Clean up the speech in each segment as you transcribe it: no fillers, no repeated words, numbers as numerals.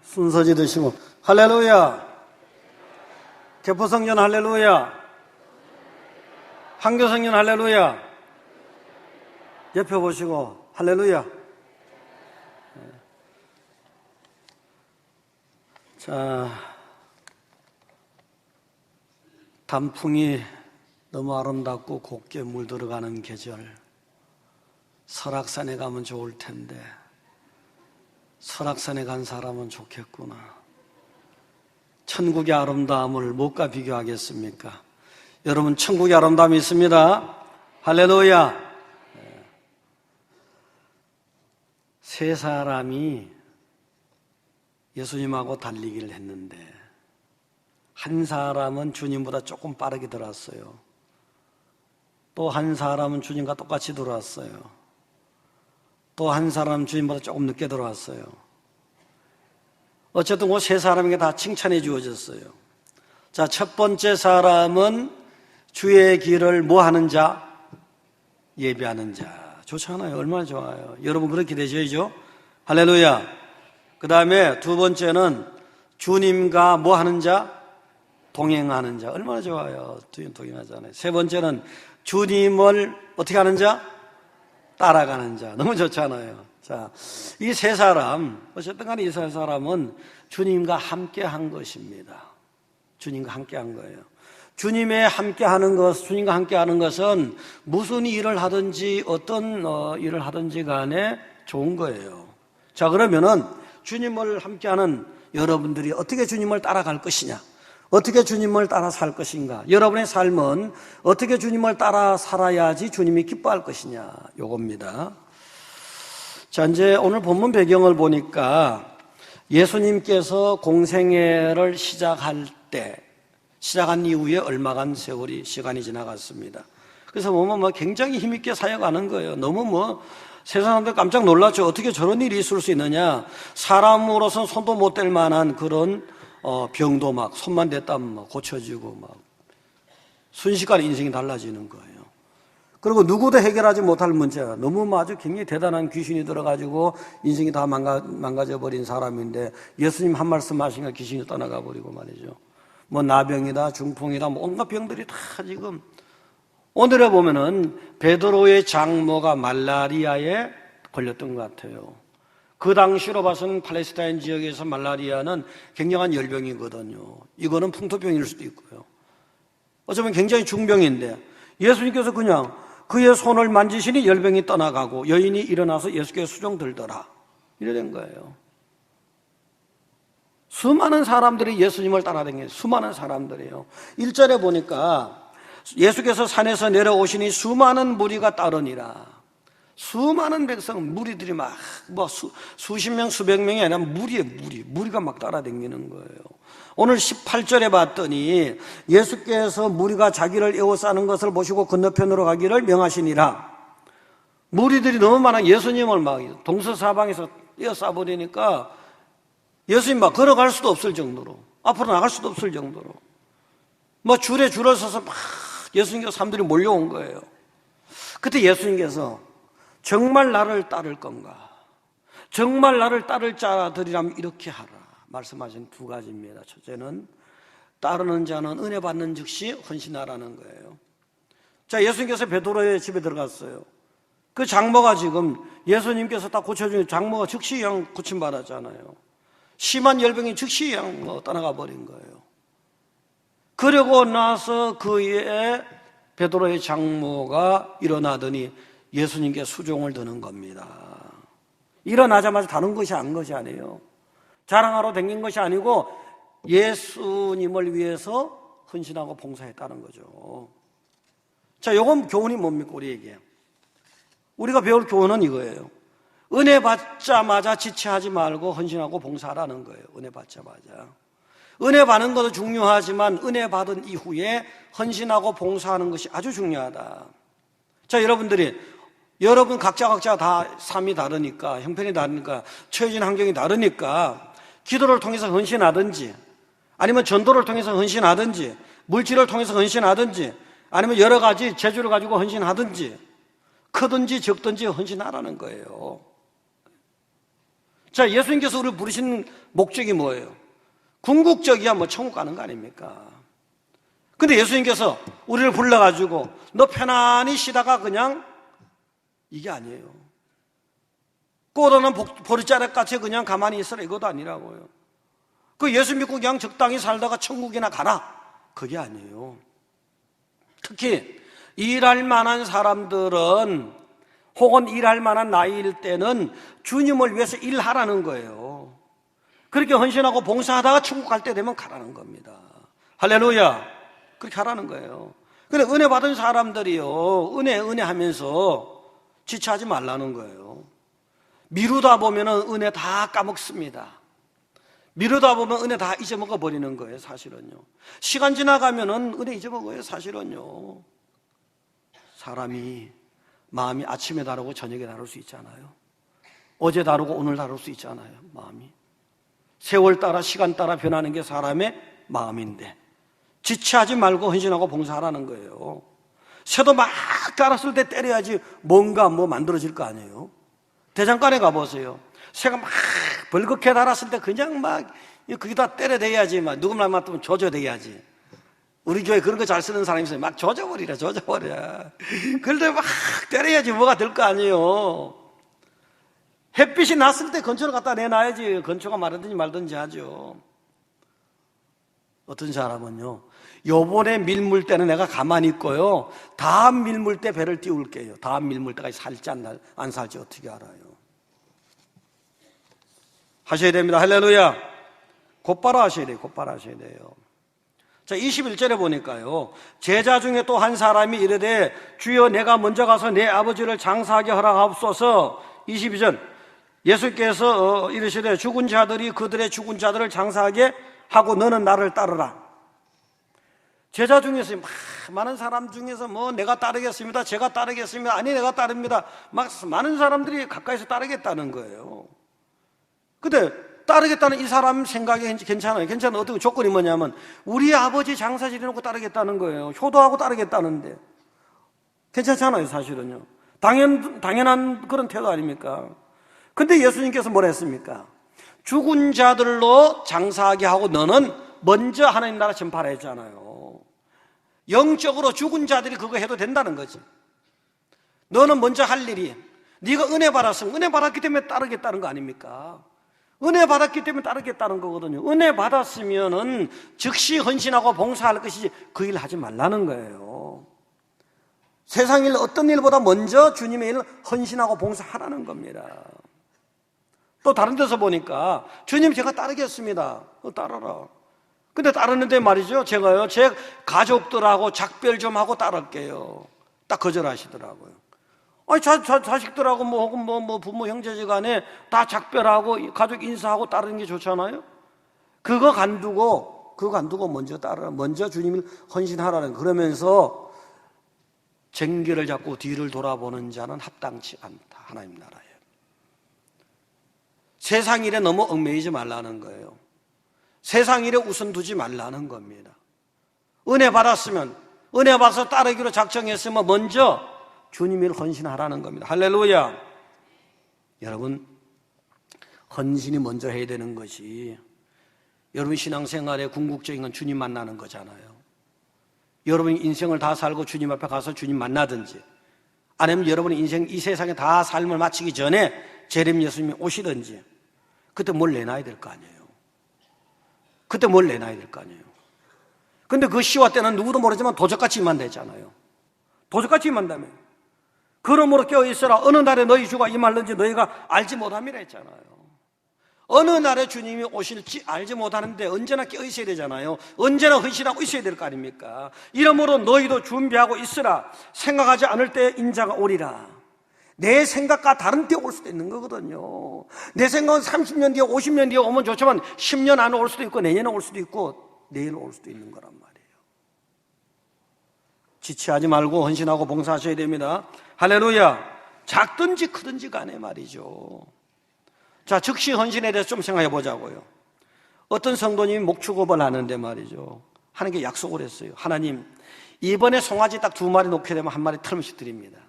순서지 드시고 할렐루야. 개포성전 할렐루야. 한교성전 할렐루야. 옆에 보시고 할렐루야. 자, 단풍이 너무 아름답고 곱게 물들어가는 계절. 설악산에 가면 좋을 텐데 설악산에 간 사람은 좋겠구나. 천국의 아름다움을 무엇과 비교하겠습니까? 여러분, 천국의 아름다움이 있습니다. 할렐루야. 세 사람이 예수님하고 달리기를 했는데 한 사람은 주님보다 조금 빠르게 들어왔어요. 또 한 사람은 주님과 똑같이 들어왔어요. 또 한 사람은 주님보다 조금 늦게 들어왔어요. 어쨌든 그 세 사람에게 다 칭찬해 주어졌어요. 자, 첫 번째 사람은 주의 길을 뭐 하는 자? 예배하는 자. 좋잖아요. 얼마나 좋아요. 여러분 그렇게 되셔야죠. 할렐루야. 그 다음에 두 번째는 주님과 뭐 하는 자? 동행하는 자. 얼마나 좋아요. 동행하잖아요. 세 번째는 주님을 어떻게 하는 자? 따라가는 자. 너무 좋잖아요. 자, 이 세 사람, 어쨌든 간에 이 세 사람은 주님과 함께 한 것입니다. 주님과 함께 한 거예요. 주님과 함께 하는 것은 무슨 일을 하든지 어떤 일을 하든지 간에 좋은 거예요. 자, 그러면은 주님을 함께 하는 여러분들이 어떻게 주님을 따라갈 것이냐? 어떻게 주님을 따라 살 것인가? 여러분의 삶은 어떻게 주님을 따라 살아야지 주님이 기뻐할 것이냐? 요겁니다. 자, 이제 오늘 본문 배경을 보니까 예수님께서 공생애를 시작한 이후에 얼마간 시간이 지나갔습니다. 그래서 보면 굉장히 힘있게 사역하는 거예요. 너무 세상 사람들 깜짝 놀랐죠. 어떻게 저런 일이 있을 수 있느냐. 사람으로서는 손도 못 댈 만한 그런 병도 막 손만 댔다면 막 고쳐지고 막 순식간에 인생이 달라지는 거예요. 그리고 누구도 해결하지 못할 문제가 너무 아주 굉장히 대단한 귀신이 들어가지고 인생이 다 망가져버린 사람인데 예수님 한 말씀 하시니까 귀신이 떠나가 버리고 말이죠. 뭐 나병이다, 중풍이다, 뭐 온갖 병들이 다 지금. 오늘에 보면은 베드로의 장모가 말라리아에 걸렸던 것 같아요. 그 당시로 봐서는 팔레스타인 지역에서 말라리아는 굉장한 열병이거든요. 이거는 풍토병일 수도 있고요. 어쩌면 굉장히 중병인데 예수님께서 그냥 그의 손을 만지시니 열병이 떠나가고 여인이 일어나서 예수께 수종들더라. 이래 된 거예요. 수많은 사람들이 예수님을 따라다녀요. 수많은 사람들이에요. 1절에 보니까 예수께서 산에서 내려오시니 수많은 무리가 따르니라. 수많은 백성, 무리들이 막 수십 명, 수백 명이 아니라 무리가 막 따라다니는 거예요. 오늘 18절에 봤더니 예수께서 무리가 자기를 에워싸는 것을 보시고 건너편으로 가기를 명하시니라. 무리들이 너무 많아 예수님을 막 동서사방에서 에워싸버리니까 예수님 막 걸어갈 수도 없을 정도로, 앞으로 나갈 수도 없을 정도로 줄에 줄을 서서 막 예수님께서 사람들이 몰려온 거예요. 그때 예수님께서 정말 나를 따를 건가? 정말 나를 따를 자들이라면 이렇게 하라 말씀하신 두 가지입니다. 첫째는 따르는 자는 은혜 받는 즉시 헌신하라는 거예요. 자, 예수님께서 베드로의 집에 들어갔어요. 그 장모가 지금 예수님께서 딱 고쳐준 장모가 즉시 그냥 고침받았잖아요. 심한 열병이 즉시 그냥 떠나가 버린 거예요. 그러고 나서 그의 베드로의 장모가 일어나더니 예수님께 수종을 드는 겁니다. 일어나자마자 다른 것이 아니에요. 자랑하러 다닌 것이 아니고 예수님을 위해서 헌신하고 봉사했다는 거죠. 자, 요건 교훈이 뭡니까 우리에게? 우리가 배울 교훈은 이거예요. 은혜 받자마자 지체하지 말고 헌신하고 봉사하라는 거예요. 은혜 받자마자. 은혜 받는 것도 중요하지만 은혜 받은 이후에 헌신하고 봉사하는 것이 아주 중요하다. 자, 여러분 각자 다 삶이 다르니까, 형편이 다르니까, 처해진 환경이 다르니까 기도를 통해서 헌신하든지 아니면 전도를 통해서 헌신하든지 물질을 통해서 헌신하든지 아니면 여러 가지 재주를 가지고 헌신하든지 크든지 적든지 헌신하라는 거예요. 자, 예수님께서 우리를 부르신 목적이 뭐예요? 궁극적이야 뭐 천국 가는 거 아닙니까? 근데 예수님께서 우리를 불러가지고 너 편안히 쉬다가 그냥 이게 아니에요. 꼬르는 보리자락같이 그냥 가만히 있어라 이것도 아니라고요. 그 예수 믿고 그냥 적당히 살다가 천국이나 가라 그게 아니에요. 특히 일할 만한 사람들은 혹은 일할 만한 나이일 때는 주님을 위해서 일하라는 거예요. 그렇게 헌신하고 봉사하다가 천국 갈 때 되면 가라는 겁니다. 할렐루야. 그렇게 하라는 거예요. 근데 은혜 받은 사람들이요, 은혜 하면서 지체하지 말라는 거예요. 미루다 보면은 은혜 다 까먹습니다. 미루다 보면 은혜 다 잊어먹어 버리는 거예요, 사실은요. 시간 지나가면은 은혜 잊어먹어요, 사실은요. 사람이 마음이 아침에 다르고 저녁에 다를 수 있잖아요. 어제 다르고 오늘 다를 수 있잖아요, 마음이. 세월 따라 시간 따라 변하는 게 사람의 마음인데 지체하지 말고 헌신하고 봉사하라는 거예요. 새도 막 깔았을 때 때려야지 뭔가 뭐 만들어질 거 아니에요. 대장간에 가보세요. 새가 막 벌겋게 달았을 때 그냥 막 거기다 때려대야지, 막 누구 말 맞으면 조져대야지. 우리 교회 그런 거 잘 쓰는 사람이 있어요. 막 조져버리라. 그럴 때 막 때려야지 뭐가 될 거 아니에요. 햇빛이 났을 때 건초를 갖다 내놔야지 건초가 마르든지 말든지 하죠. 어떤 사람은요, 요번에 밀물 때는 내가 가만히 있고요, 다음 밀물 때 배를 띄울게요. 다음 밀물 때까지 살지 안 살지 어떻게 알아요? 하셔야 됩니다. 할렐루야. 곧바로 하셔야 돼요. 곧바로 하셔야 돼요. 자, 21절에 보니까요, 제자 중에 또 한 사람이 이르되 주여 내가 먼저 가서 내 아버지를 장사하게 허락하옵소서. 22절 예수께서 이르시되 죽은 자들이 그들의 죽은 자들을 장사하게 하고 너는 나를 따르라. 제자 중에서 많은 사람 중에서 뭐 내가 따르겠습니다, 제가 따르겠습니다, 아니 내가 따릅니다, 막 많은 사람들이 가까이서 따르겠다는 거예요. 근데 따르겠다는 이 사람 생각이 괜찮아요. 괜찮은 어떤 조건이 뭐냐면 우리 아버지 장사 지내놓고 따르겠다는 거예요. 효도하고 따르겠다는데 괜찮잖아요, 사실은요. 당연한 그런 태도 아닙니까? 근데 예수님께서 뭐라 했습니까? 죽은 자들로 장사하게 하고 너는 먼저 하나님 나라 전파라 했잖아요. 영적으로 죽은 자들이 그거 해도 된다는 거지. 너는 먼저 할 일이, 네가 은혜 받았으면 은혜 받았기 때문에 따르겠다는 거 아닙니까? 은혜 받았기 때문에 따르겠다는 거거든요. 은혜 받았으면은 즉시 헌신하고 봉사할 것이지 그 일 하지 말라는 거예요. 세상 일 어떤 일보다 먼저 주님의 일을 헌신하고 봉사하라는 겁니다. 또 다른 데서 보니까 주님 제가 따르겠습니다. 따라라. 근데 따르는데 말이죠, 제가요 제 가족들하고 작별 좀 하고 따를게요. 딱 거절하시더라고요. 아니 자식들하고 뭐 혹은 뭐 부모 형제지간에 다 작별하고 가족 인사하고 따르는 게 좋잖아요. 그거 간두고 먼저 따르라. 먼저 주님을 헌신하라는, 그러면서 쟁기를 잡고 뒤를 돌아보는 자는 합당치 않다. 하나님 나라에. 세상 일에 너무 얽매이지 말라는 거예요. 세상 일에 우선 두지 말라는 겁니다. 은혜 받았으면, 은혜 받아서 따르기로 작정했으면 먼저 주님을 헌신하라는 겁니다. 할렐루야. 여러분, 헌신이 먼저 해야 되는 것이, 여러분 신앙생활의 궁극적인 건 주님 만나는 거잖아요. 여러분 인생을 다 살고 주님 앞에 가서 주님 만나든지, 아니면 여러분 인생 이 세상에 다 삶을 마치기 전에 재림 예수님이 오시든지, 그때 뭘 내놔야 될 거 아니에요. 그때 뭘 내놔야 될 거 아니에요. 근데 그 시와 때는 누구도 모르지만 도적같이 임한다잖아요. 도적같이 임한다며. 그러므로 깨어있으라. 어느 날에 너희 주가 임할는지 너희가 알지 못함이라 했잖아요. 어느 날에 주님이 오실지 알지 못하는데 언제나 깨어있어야 되잖아요. 언제나 헌신하고 있어야 될 거 아닙니까? 이러므로 너희도 준비하고 있으라. 생각하지 않을 때 인자가 오리라. 내 생각과 다른 때 올 수도 있는 거거든요. 내 생각은 30년 뒤에 50년 뒤에 오면 좋지만 10년 안에 올 수도 있고 내년에 올 수도 있고 내일 올 수도 있는 거란 말이에요. 지체하지 말고 헌신하고 봉사하셔야 됩니다. 할렐루야. 작든지 크든지 간에 말이죠. 자, 즉시 헌신에 대해서 좀 생각해 보자고요. 어떤 성도님이 목축업을 하는데 말이죠, 하나님께 약속을 했어요. 하나님, 이번에 송아지 딱 2마리 놓게 되면 1마리 틀림씩 드립니다.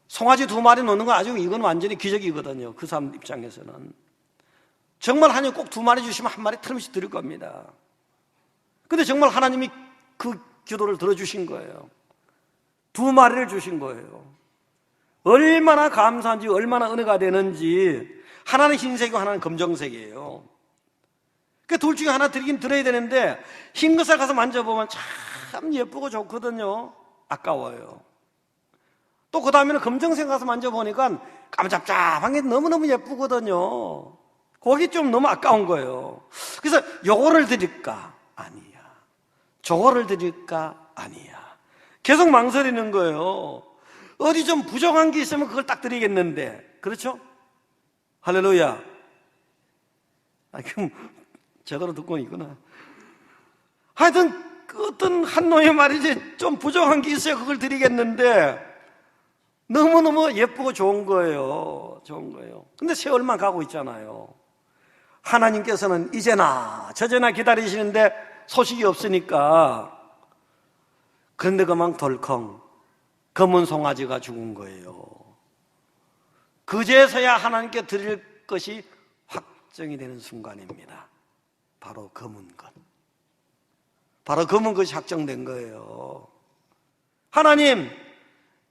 송아지 2마리 놓는 거 아주 이건 완전히 기적이거든요. 그 사람 입장에서는. 정말 하나님 꼭 2마리 주시면 1마리 틀림없이 드릴 겁니다. 근데 정말 하나님이 그 기도를 들어주신 거예요. 2마리를 주신 거예요. 얼마나 감사한지, 얼마나 은혜가 되는지. 하나는 흰색이고 하나는 검정색이에요. 그 둘 중에 하나 드리긴 드려야 되는데 흰 것을 가서 만져보면 참 예쁘고 좋거든요. 아까워요. 또 그 다음에는 검정색 가서 만져보니까 깜짝잡한 게 너무너무 예쁘거든요. 그게 좀 너무 아까운 거예요. 그래서 요거를 드릴까? 아니야. 저거를 드릴까? 아니야. 계속 망설이는 거예요. 어디 좀 부족한 게 있으면 그걸 딱 드리겠는데. 그렇죠? 할렐루야. 그럼 저거로 듣고 있구나. 하여튼 어떤 한 놈의 말이지 좀 부족한 게 있어야 그걸 드리겠는데 너무너무 예쁘고 좋은 거예요. 좋은 거예요. 근데 세월만 가고 있잖아요. 하나님께서는 이제나 저제나 기다리시는데 소식이 없으니까. 그런데 그만 덜컹 검은 송아지가 죽은 거예요. 그제서야 하나님께 드릴 것이 확정이 되는 순간입니다. 바로 검은 것. 바로 검은 것이 확정된 거예요. 하나님,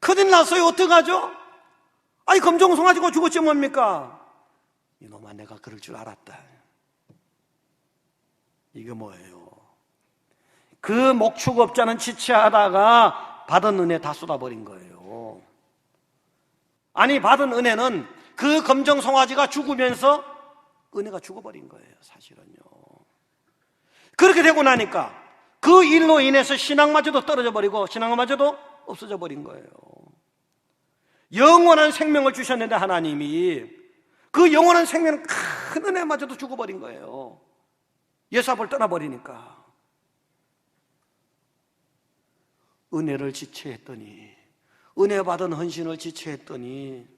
큰일 났어요. 어떡하죠? 아니, 검정 송아지가 죽었지 뭡니까? 이놈아, 내가 그럴 줄 알았다. 이게 뭐예요? 그 목축업자는 지체하다가 받은 은혜 다 쏟아버린 거예요. 아니, 받은 은혜는 그 검정 송아지가 죽으면서 은혜가 죽어버린 거예요, 사실은요. 그렇게 되고 나니까 그 일로 인해서 신앙마저도 떨어져 버리고 신앙마저도 없어져 버린 거예요. 영원한 생명을 주셨는데 하나님이 그 영원한 생명은 큰 은혜마저도 죽어버린 거예요. 예수 앞을 떠나버리니까. 은혜를 지체했더니, 은혜 받은 헌신을 지체했더니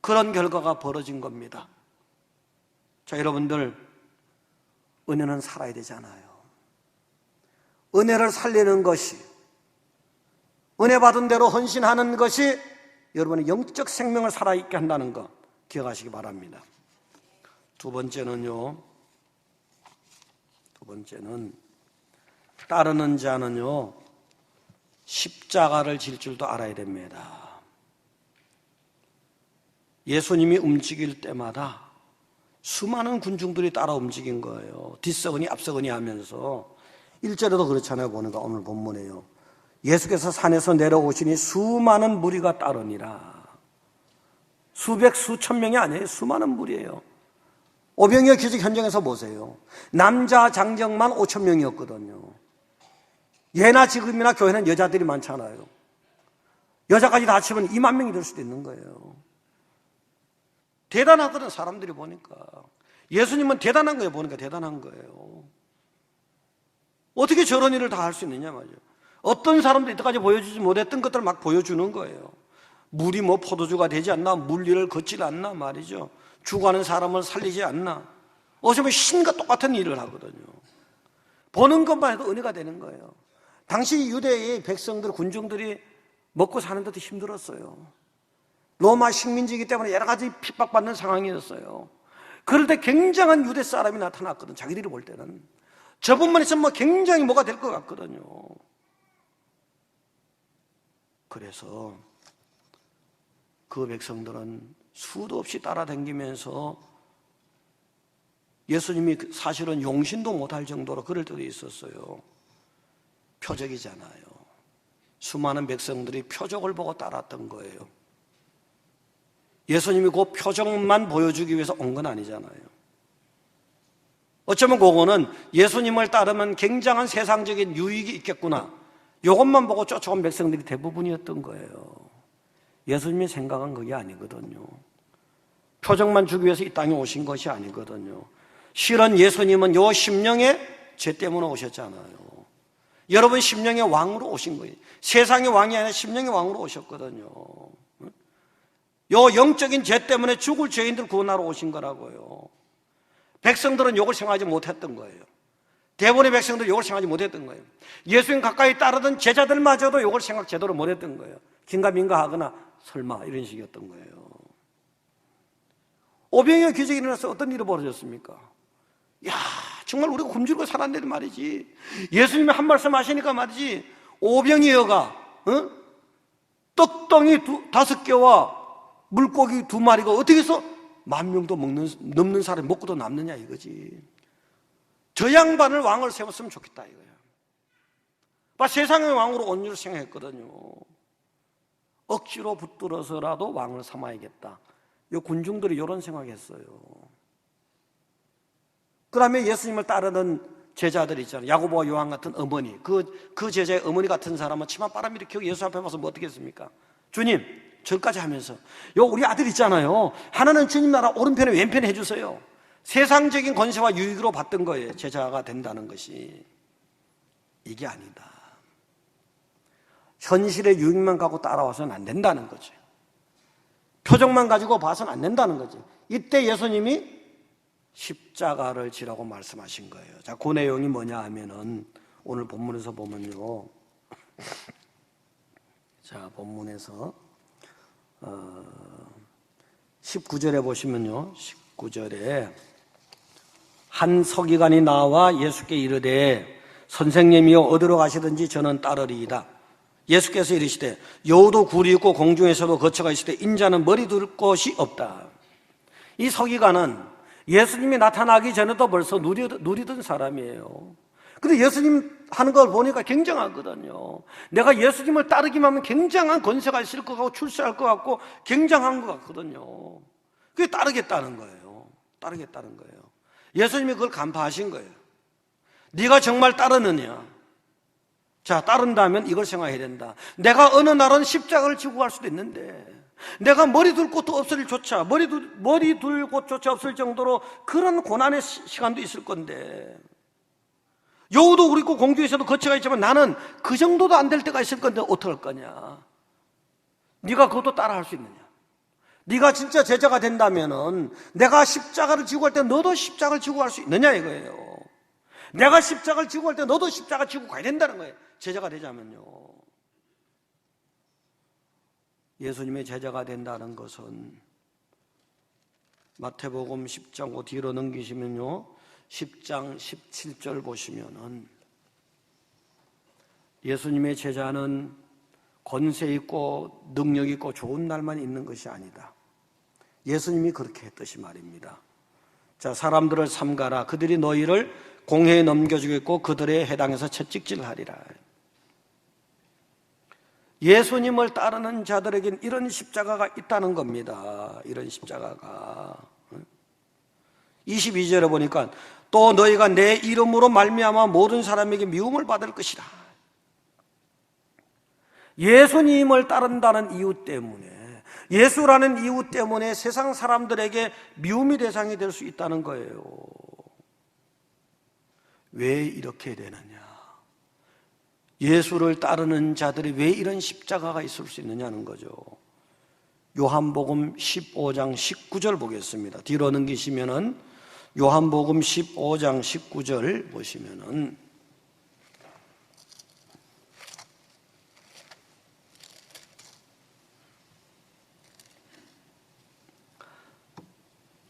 그런 결과가 벌어진 겁니다. 자, 여러분들, 은혜는 살아야 되잖아요. 은혜를 살리는 것이, 은혜 받은 대로 헌신하는 것이 여러분의 영적 생명을 살아있게 한다는 거 기억하시기 바랍니다. 두 번째는 따르는 자는요, 십자가를 질 줄도 알아야 됩니다. 예수님이 움직일 때마다 수많은 군중들이 따라 움직인 거예요. 뒷서거니 앞서거니 하면서. 1절에도 그렇잖아요. 보니까 오늘 본문에요. 예수께서 산에서 내려오시니 수많은 무리가 따르니라. 수백 수천 명이 아니에요. 수많은 무리예요. 오병이어 기적 현장에서 보세요. 남자 장정만 5천 명이었거든요. 예나 지금이나 교회는 여자들이 많잖아요. 여자까지 다 합치면 2만 명이 될 수도 있는 거예요. 대단하거든, 사람들이 보니까. 예수님은 대단한 거예요. 보니까 대단한 거예요. 어떻게 저런 일을 다 할 수 있느냐 말이죠. 어떤 사람도 이때까지 보여주지 못했던 것들을 막 보여주는 거예요. 물이 뭐 포도주가 되지 않나, 물리를 걷질 않나 말이죠. 죽어가는 사람을 살리지 않나. 어쩌면 신과 똑같은 일을 하거든요. 보는 것만 해도 은혜가 되는 거예요. 당시 유대의 백성들, 군중들이 먹고 사는 데도 힘들었어요. 로마 식민지이기 때문에 여러 가지 핍박받는 상황이었어요. 그럴 때 굉장한 유대 사람이 나타났거든. 자기들이 볼 때는 저분만 있으면 뭐 굉장히 뭐가 될 것 같거든요. 그래서 그 백성들은 수도 없이 따라다니면서 예수님이 사실은 용신도 못할 정도로 그럴 때도 있었어요. 표적이잖아요. 수많은 백성들이 표적을 보고 따랐던 거예요. 예수님이 그 표적만 보여주기 위해서 온 건 아니잖아요. 어쩌면 그거는 예수님을 따르면 굉장한 세상적인 유익이 있겠구나, 이것만 보고 쫓아온 백성들이 대부분이었던 거예요. 예수님이 생각한 그게 아니거든요. 표적만 주기 위해서 이 땅에 오신 것이 아니거든요. 실은 예수님은 요 심령의 죄 때문에 오셨잖아요. 여러분 심령의 왕으로 오신 거예요. 세상의 왕이 아니라 심령의 왕으로 오셨거든요. 요 영적인 죄 때문에 죽을 죄인들 구원하러 오신 거라고요. 백성들은 욕을 생각하지 못했던 거예요. 대부분의 백성들은 욕을 생각하지 못했던 거예요. 예수님 가까이 따르던 제자들마저도 욕을 생각 제대로 못했던 거예요. 긴가민가 하거나 설마 이런 식이었던 거예요. 오병이어 기적이 일어나서 어떤 일이 벌어졌습니까? 야, 정말 우리가 굶주리고 살았는데 말이지. 예수님이 한 말씀 하시니까 말이지. 오병이어가 떡덩이 5개와 물고기 2마리가 어떻게 해서 10,000명도 넘는 사람이 먹고도 남느냐 이거지. 저 양반을 왕을 세웠으면 좋겠다 이거야. 세상의 왕으로 온 줄 생각했거든요. 억지로 붙들어서라도 왕을 삼아야겠다. 이 군중들이 이런 생각했어요. 그 다음에 예수님을 따르는 제자들 있잖아요. 야고보와 요한 같은 어머니, 그 제자의 어머니 같은 사람은 치맛바람 일으키고 예수 앞에 와서 뭐 어떻게 했습니까? 주님, 저까지 하면서 우리 아들 있잖아요. 하나는 주님 나라 오른편에 왼편에 해주세요. 세상적인 권세와 유익으로 받던 거예요. 제자가 된다는 것이. 이게 아니다. 현실의 유익만 갖고 따라와서는 안 된다는 거죠. 표정만 가지고 봐서는 안 된다는 거죠. 이때 예수님이 십자가를 지라고 말씀하신 거예요. 자, 그 내용이 뭐냐 하면은 오늘 본문에서 보면요. 자, 본문에서 19절에 보시면요. 19절에 한 서기관이 나와 예수께 이르되 선생님이여 어디로 가시든지 저는 따르리이다. 예수께서 이르시되 여우도 굴이 있고 공중에서도 거처가 있을 때 인자는 머리 둘 곳이 없다. 이 서기관은 예수님이 나타나기 전에도 벌써 누리던 사람이에요. 근데 예수님 하는 걸 보니까 굉장하거든요. 내가 예수님을 따르기만 하면 굉장한 권세가 있을 것 같고 출세할 것 같고 굉장한 것 같거든요. 그게 따르겠다는 거예요. 따르겠다는 거예요. 예수님이 그걸 간파하신 거예요. 네가 정말 따르느냐? 자, 따른다면 이걸 생각해야 된다. 내가 어느 날은 십자가를 지고 갈 수도 있는데 내가 머리 둘 곳도 없을 조차 머리 둘 곳조차 없을 정도로 그런 고난의 시간도 있을 건데 여우도 그렇고 공중에서도 거처가 있지만 나는 그 정도도 안 될 때가 있을 건데 어떡할 거냐? 네가 그것도 따라할 수 있느냐? 네가 진짜 제자가 된다면은 내가 십자가를 지고 갈 때 너도 십자가를 지고 갈 수 있느냐 이거예요. 내가 십자가를 지고 갈 때 너도 십자가 지고 가야 된다는 거예요. 제자가 되자면요. 예수님의 제자가 된다는 것은 마태복음 10장 5 뒤로 넘기시면요. 10장 17절 보시면은 예수님의 제자는 권세 있고 능력 있고 좋은 날만 있는 것이 아니다. 예수님이 그렇게 했듯이 말입니다. 자, 사람들을 삼가라. 그들이 너희를 공회에 넘겨주겠고 그들의 해당에서 채찍질하리라. 예수님을 따르는 자들에겐 이런 십자가가 있다는 겁니다. 이런 십자가가. 22절에 보니까 또 너희가 내 이름으로 말미암아 모든 사람에게 미움을 받을 것이다. 예수님을 따른다는 이유 때문에, 예수라는 이유 때문에 세상 사람들에게 미움의 대상이 될 수 있다는 거예요. 왜 이렇게 되느냐? 예수를 따르는 자들이 왜 이런 십자가가 있을 수 있느냐는 거죠. 요한복음 15장 19절 보겠습니다. 뒤로 넘기시면은 요한복음 15장 19절 보시면은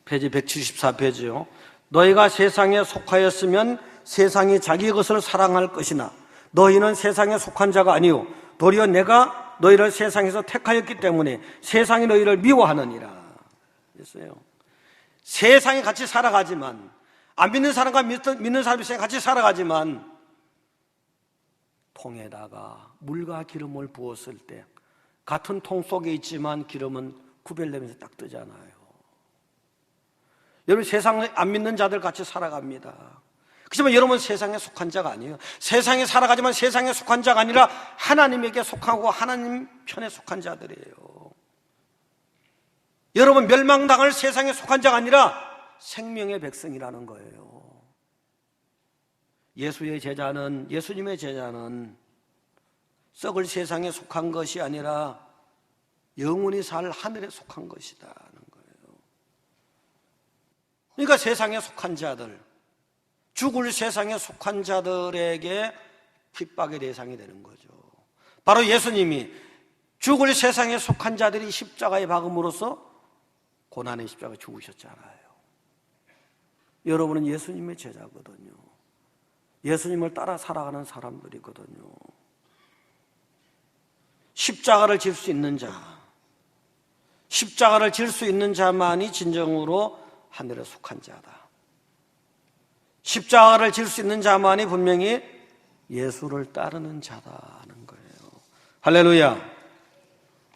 페이지 174페이지요. 너희가 세상에 속하였으면 세상이 자기 것을 사랑할 것이나 너희는 세상에 속한 자가 아니요 도리어 내가 너희를 세상에서 택하였기 때문에 세상이 너희를 미워하느니라 했어요. 세상에 같이 살아가지만 안 믿는 사람과 믿는 사람이 같이 살아가지만 통에다가 물과 기름을 부었을 때 같은 통 속에 있지만 기름은 구별되면서 딱 뜨잖아요. 여러분 세상에 안 믿는 자들 같이 살아갑니다. 그렇지만 여러분 세상에 속한 자가 아니에요. 세상에 살아가지만 세상에 속한 자가 아니라 하나님에게 속하고 하나님 편에 속한 자들이에요. 여러분 멸망당할 세상에 속한 자가 아니라 생명의 백성이라는 거예요. 예수님의 제자는 썩을 세상에 속한 것이 아니라 영원히 살 하늘에 속한 것이다는 거예요. 그러니까 세상에 속한 자들, 죽을 세상에 속한 자들에게 핍박의 대상이 되는 거죠. 바로 예수님이 죽을 세상에 속한 자들이 십자가에 박음으로써 고난의 십자가 죽으셨잖아요. 여러분은 예수님의 제자거든요. 예수님을 따라 살아가는 사람들이거든요. 십자가를 질 수 있는 자, 십자가를 질 수 있는 자만이 진정으로 하늘에 속한 자다. 십자가를 질 수 있는 자만이 분명히 예수를 따르는 자다는 거예요. 할렐루야.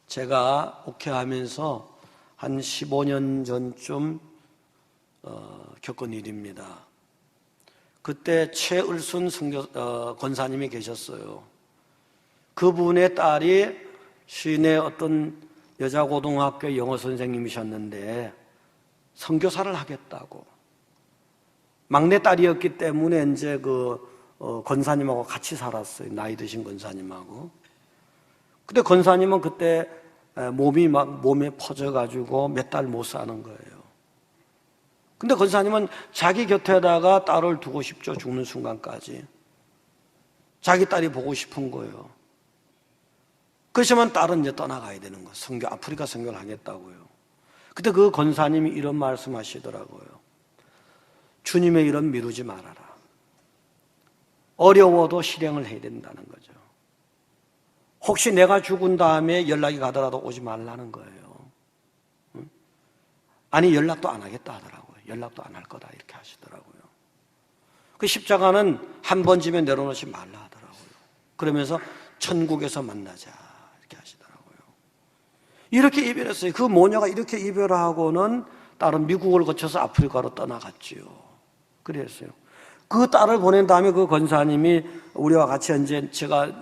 제가 목회하면서 한 15년 전쯤 겪은 일입니다. 그때 최을순 권사님이 계셨어요. 그분의 딸이 시내 어떤 여자 고등학교 영어 선생님이셨는데 선교사를 하겠다고. 막내 딸이었기 때문에 이제 권사님하고 같이 살았어요. 나이 드신 권사님하고. 근데 권사님은 그때 몸이 막 몸에 퍼져가지고 몇 달 못 사는 거예요. 근데 권사님은 자기 곁에다가 딸을 두고 싶죠. 죽는 순간까지. 자기 딸이 보고 싶은 거예요. 그렇지만 딸은 이제 떠나가야 되는 거예요. 아프리카 선교를 하겠다고요. 그때 그 권사님이 이런 말씀 하시더라고요. 주님의 일은 미루지 말아라. 어려워도 실행을 해야 된다는 거죠. 혹시 내가 죽은 다음에 연락이 가더라도 오지 말라는 거예요. 응? 아니 연락도 안 하겠다 하더라고요. 연락도 안 할 거다 이렇게 하시더라고요. 그 십자가는 한 번쯤에 내려놓지 말라 하더라고요. 그러면서 천국에서 만나자 이렇게 하시더라고요. 이렇게 이별했어요. 그 모녀가 이렇게 이별하고는 딸은 미국을 거쳐서 아프리카로 떠나갔지요. 그랬어요. 그 딸을 보낸 다음에 그 권사님이 우리와 같이 이제 제가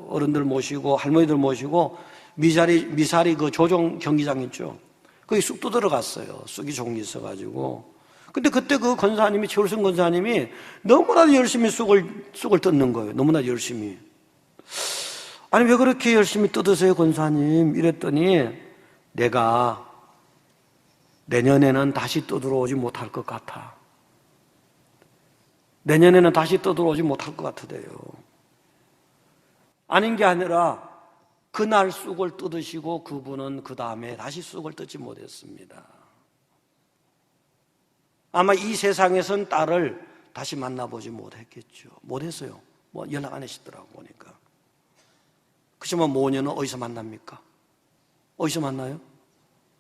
어른들 모시고 할머니들 모시고 미사리 그 조종 경기장 있죠. 거기 쑥 들어갔어요. 쑥이 종이 있어가지고. 근데 그때 그 권사님이 최울순 권사님이 너무나도 열심히 쑥을 뜯는 거예요. 너무나 열심히. 아니 왜 그렇게 열심히 뜯으세요, 권사님? 이랬더니 내가 내년에는 다시 떠들어오지 못할 것 같아. 내년에는 다시 떠들어오지 못할 것 같으대요. 아닌 게 아니라 그날 쑥을 뜯으시고 그분은 그 다음에 다시 쑥을 뜯지 못했습니다. 아마 이 세상에선 딸을 다시 만나보지 못했겠죠. 못했어요. 뭐 연락 안 하시더라고 보니까. 그렇지만 모녀는 어디서 만납니까? 어디서 만나요?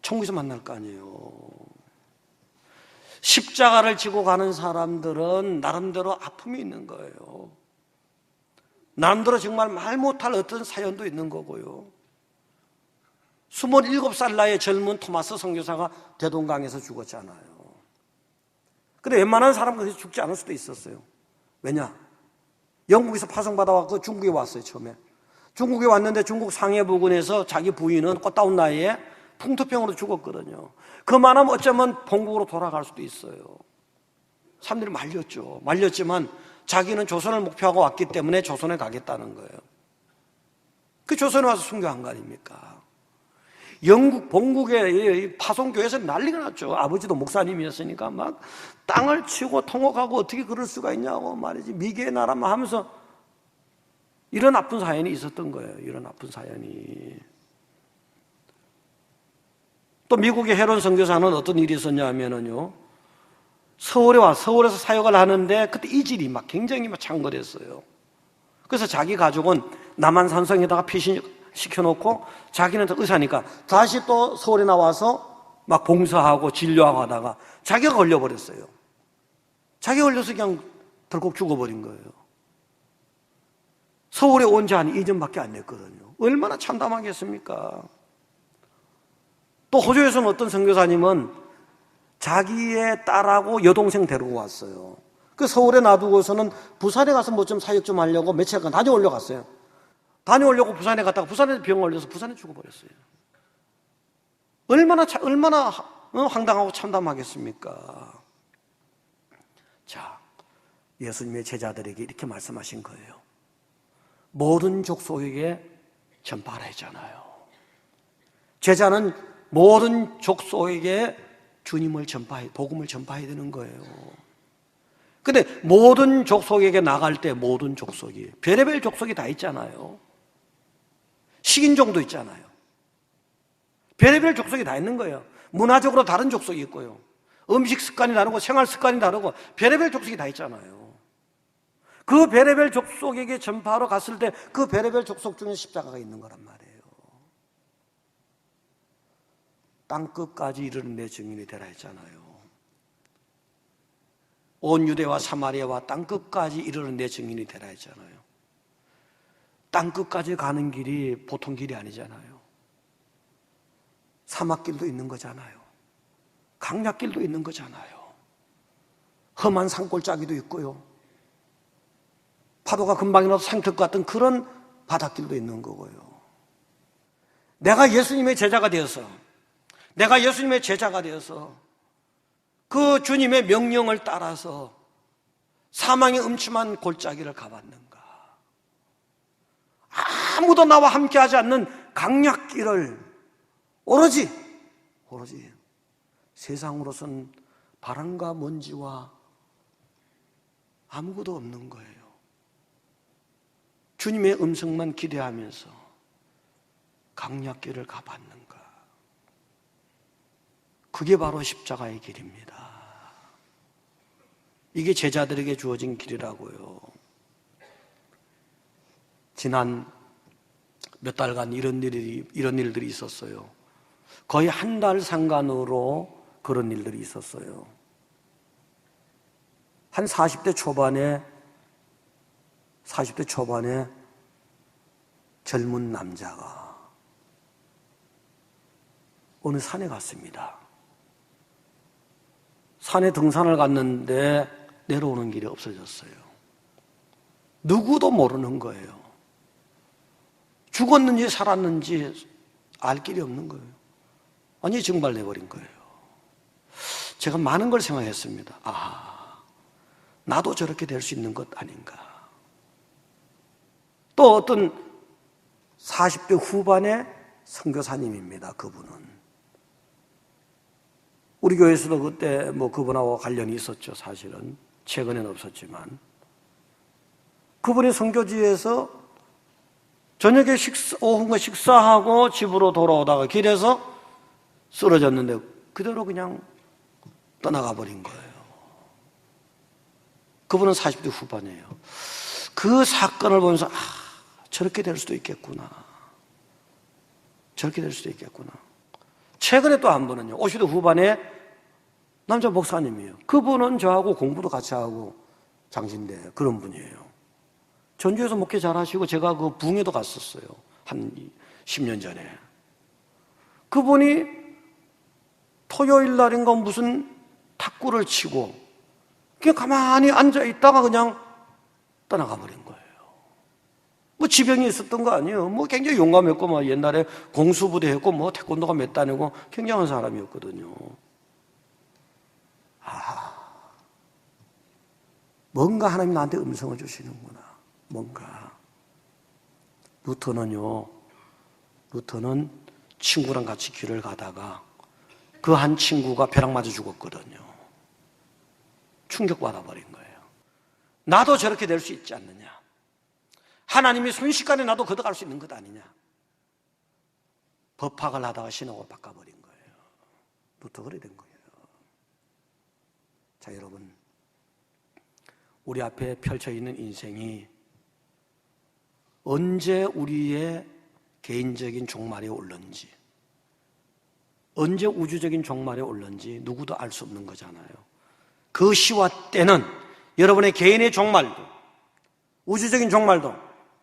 천국에서 만날 거 아니에요. 십자가를 지고 가는 사람들은 나름대로 아픔이 있는 거예요. 나름대로 정말 말 못할 어떤 사연도 있는 거고요. 27살 나이에 젊은 토마스 선교사가 대동강에서 죽었잖아요. 근데 웬만한 사람은 죽지 않을 수도 있었어요. 왜냐? 영국에서 파송받아왔고 중국에 왔어요, 처음에. 중국에 왔는데 중국 상해 부근에서 자기 부인은 꽃다운 나이에 풍토병으로 죽었거든요. 그만하면 어쩌면 본국으로 돌아갈 수도 있어요. 사람들이 말렸죠. 말렸지만 자기는 조선을 목표하고 왔기 때문에 조선에 가겠다는 거예요. 그 조선에 와서 순교한 거 아닙니까? 영국 본국의 파송교회에서 난리가 났죠. 아버지도 목사님이었으니까 막 땅을 치고 통곡하고 어떻게 그럴 수가 있냐고 말이지. 미개의 나라만 하면서 이런 나쁜 사연이 있었던 거예요. 이런 나쁜 사연이. 또 미국의 헤론 선교사는 어떤 일이 있었냐면요. 서울에서 사역을 하는데 그때 이질이 막 굉장히 막 창궐했어요. 그래서 자기 가족은 남한산성에다가 피신시켜놓고 자기는 의사니까 다시 또 서울에 나와서 막 봉사하고 진료하고 하다가 자기가 걸려버렸어요. 자기가 걸려서 그냥 덜컥 죽어버린 거예요. 서울에 온 지 한 2년밖에 안 됐거든요. 얼마나 참담하겠습니까? 또 호주에서는 어떤 선교사님은 자기의 딸하고 여동생 데리고 왔어요. 그 서울에 놔두고서는 부산에 가서 뭐 좀 사역 좀 하려고 며칠간 다녀오려고 갔어요. 다녀오려고 부산에 갔다가 부산에서 병 걸려서 부산에 죽어버렸어요. 얼마나 황당하고 참담하겠습니까? 자, 예수님의 제자들에게 이렇게 말씀하신 거예요. 모든 족속에게 전파하라 했잖아요. 제자는 모든 족속에게 주님을 복음을 전파해야 되는 거예요. 근데 모든 족속에게 나갈 때 모든 족속이, 별의별 족속이 다 있잖아요. 식인종도 있잖아요. 별의별 족속이 다 있는 거예요. 문화적으로 다른 족속이 있고요. 음식 습관이 다르고 생활 습관이 다르고 별의별 족속이 다 있잖아요. 그 별의별 족속에게 전파하러 갔을 때 그 별의별 족속 중에 십자가가 있는 거란 말이에요. 땅끝까지 이르는 내 증인이 되라 했잖아요. 온 유대와 사마리아와 땅끝까지 이르는 내 증인이 되라 했잖아요. 땅끝까지 가는 길이 보통 길이 아니잖아요. 사막길도 있는 거잖아요. 강약길도 있는 거잖아요. 험한 산골짜기도 있고요. 파도가 금방 일어나서 상틀 것 같은 그런 바닷길도 있는 거고요. 내가 예수님의 제자가 되어서 그 주님의 명령을 따라서 사망의 음침한 골짜기를 가봤는가? 아무도 나와 함께하지 않는 강약길을 오로지 세상으로선 바람과 먼지와 아무것도 없는 거예요. 주님의 음성만 기대하면서 강약길을 가봤는가? 그게 바로 십자가의 길입니다. 이게 제자들에게 주어진 길이라고요. 지난 몇 달간 이런 일들이 있었어요. 거의 한 달 상간으로 그런 일들이 있었어요. 한 40대 초반에 젊은 남자가 어느 산에 갔습니다. 산에 등산을 갔는데 내려오는 길이 없어졌어요. 누구도 모르는 거예요. 죽었는지 살았는지 알 길이 없는 거예요. 완전히 증발해버린 거예요. 제가 많은 걸 생각했습니다. 나도 저렇게 될 수 있는 것 아닌가. 또 어떤 40대 후반의 선교사님입니다. 그분은 우리 교회에서도 그때 그분하고 관련이 있었죠. 사실은 최근에는 없었지만 그분이 선교지에서 저녁에 오후에 식사하고 집으로 돌아오다가 길에서 쓰러졌는데 그대로 그냥 떠나가 버린 거예요. 그분은 40대 후반이에요. 그 사건을 보면서 저렇게 될 수도 있겠구나. 최근에 또 한 분은요, 50대 후반에 남자 목사님이에요. 그분은 저하고 공부도 같이 하고 장신대 그런 분이에요. 전주에서 목회 잘하시고 제가 그 부흥에도 갔었어요. 한 10년 전에. 그분이 토요일 날인가 무슨 탁구를 치고 그냥 가만히 앉아 있다가 그냥 떠나가 버린 거예요. 지병이 있었던 거 아니에요. 굉장히 용감했고 옛날에 공수부대 했고 태권도가 몇 단이고 굉장한 사람이었거든요. 뭔가 하나님 나한테 음성을 주시는구나. 뭔가. 루터는 친구랑 같이 길을 가다가 그 한 친구가 벼락 맞아 죽었거든요. 충격받아 버린 거예요. 나도 저렇게 될 수 있지 않느냐. 하나님이 순식간에 나도 걷어갈 수 있는 것 아니냐. 법학을 하다가 신학으로 바꿔버린 거예요. 루터 그래 된 거예요. 자, 여러분, 우리 앞에 펼쳐 있는 인생이 언제 우리의 개인적인 종말에 올는지, 언제 우주적인 종말에 올는지 누구도 알 수 없는 거잖아요. 그 시와 때는 여러분의 개인의 종말도 우주적인 종말도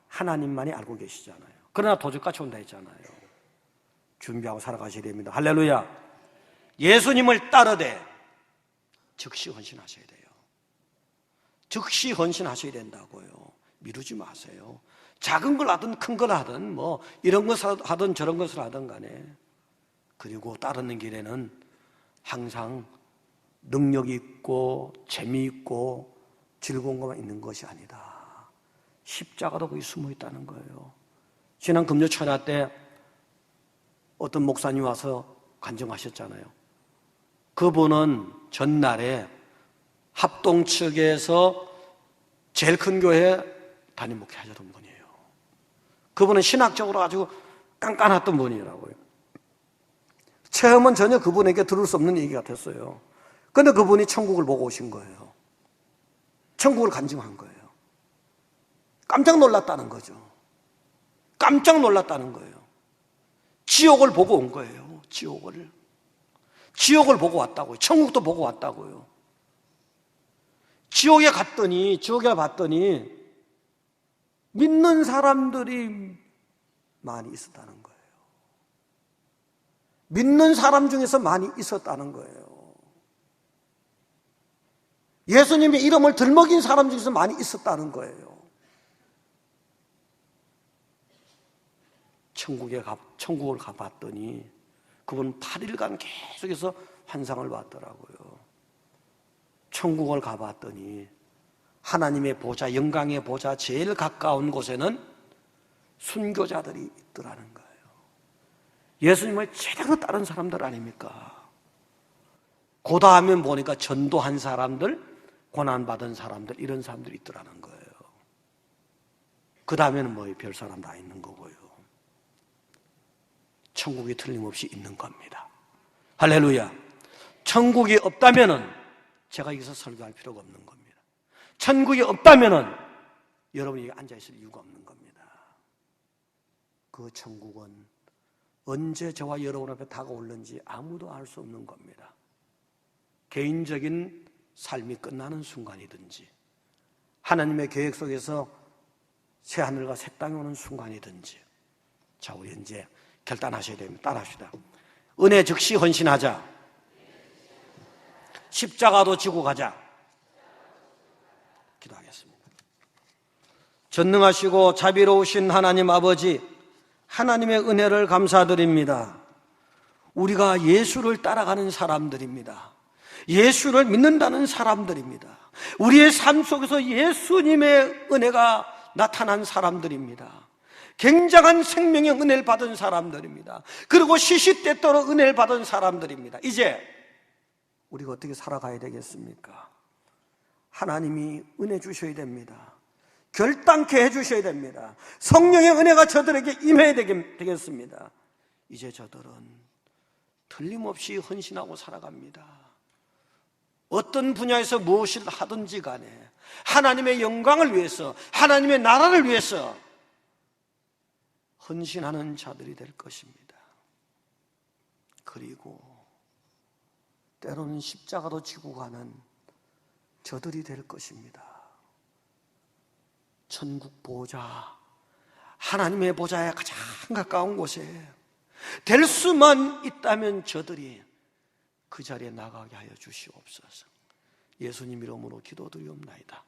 하나님만이 알고 계시잖아요. 그러나 도적같이 온다 했잖아요. 준비하고 살아가셔야 됩니다. 할렐루야. 예수님을 따르되 즉시 헌신하셔야 돼요. 즉시 헌신하셔야 된다고요. 미루지 마세요. 작은 걸 하든 큰 걸 하든 이런 것을 하든 저런 것을 하든 간에, 그리고 따르는 길에는 항상 능력이 있고 재미있고 즐거운 것만 있는 것이 아니다. 십자가도 거기 숨어 있다는 거예요. 지난 금요 철야 때 어떤 목사님 와서 간증하셨잖아요. 그분은 전날에 합동 측에서 제일 큰 교회 담임 목회하셨던 분이에요. 그분은 신학적으로 아주 깐깐했던 분이라고요. 체험은 전혀 그분에게 들을 수 없는 얘기 같았어요. 그런데 그분이 천국을 보고 오신 거예요. 천국을 간증한 거예요. 깜짝 놀랐다는 거죠. 깜짝 놀랐다는 거예요. 지옥을 보고 온 거예요. 지옥을 보고 왔다고요. 천국도 보고 왔다고요. 지옥에 봤더니 믿는 사람들이 많이 있었다는 거예요. 믿는 사람 중에서 많이 있었다는 거예요. 예수님의 이름을 들먹인 사람 중에서 많이 있었다는 거예요. 천국을 가봤더니 그분은 8일간 계속해서 환상을 봤더라고요. 천국을 가봤더니 하나님의 보좌, 영광의 보좌 제일 가까운 곳에는 순교자들이 있더라는 거예요. 예수님을 제대로 따른 사람들 아닙니까? 그 다음에 보니까 전도한 사람들, 고난받은 사람들, 이런 사람들이 있더라는 거예요. 그 다음에는 뭐 별 사람 다 있는 거고요. 천국이 틀림없이 있는 겁니다. 할렐루야. 천국이 없다면은 제가 여기서 설교할 필요가 없는 겁니다. 천국이 없다면은 여러분이 여기 앉아있을 이유가 없는 겁니다. 그 천국은 언제 저와 여러분 앞에 다가올는지 아무도 알 수 없는 겁니다. 개인적인 삶이 끝나는 순간이든지 하나님의 계획 속에서 새하늘과 새 땅이 오는 순간이든지, 자, 우리 이제 결단하셔야 됩니다. 따라합시다. 은혜 즉시 헌신하자. 십자가도 지고 가자. 기도하겠습니다. 전능하시고 자비로우신 하나님 아버지, 하나님의 은혜를 감사드립니다. 우리가 예수를 따라가는 사람들입니다. 예수를 믿는다는 사람들입니다. 우리의 삶 속에서 예수님의 은혜가 나타난 사람들입니다. 굉장한 생명의 은혜를 받은 사람들입니다. 그리고 시시때때로 은혜를 받은 사람들입니다. 이제 우리가 어떻게 살아가야 되겠습니까? 하나님이 은혜 주셔야 됩니다. 결단케 해주셔야 됩니다. 성령의 은혜가 저들에게 임해야 되겠습니다. 이제 저들은 틀림없이 헌신하고 살아갑니다. 어떤 분야에서 무엇을 하든지 간에 하나님의 영광을 위해서, 하나님의 나라를 위해서 헌신하는 자들이 될 것입니다. 그리고 때로는 십자가도 지고 가는 저들이 될 것입니다. 천국 보좌, 하나님의 보좌에 가장 가까운 곳에 될 수만 있다면 저들이 그 자리에 나가게 하여 주시옵소서. 예수님 이름으로 기도드리옵나이다.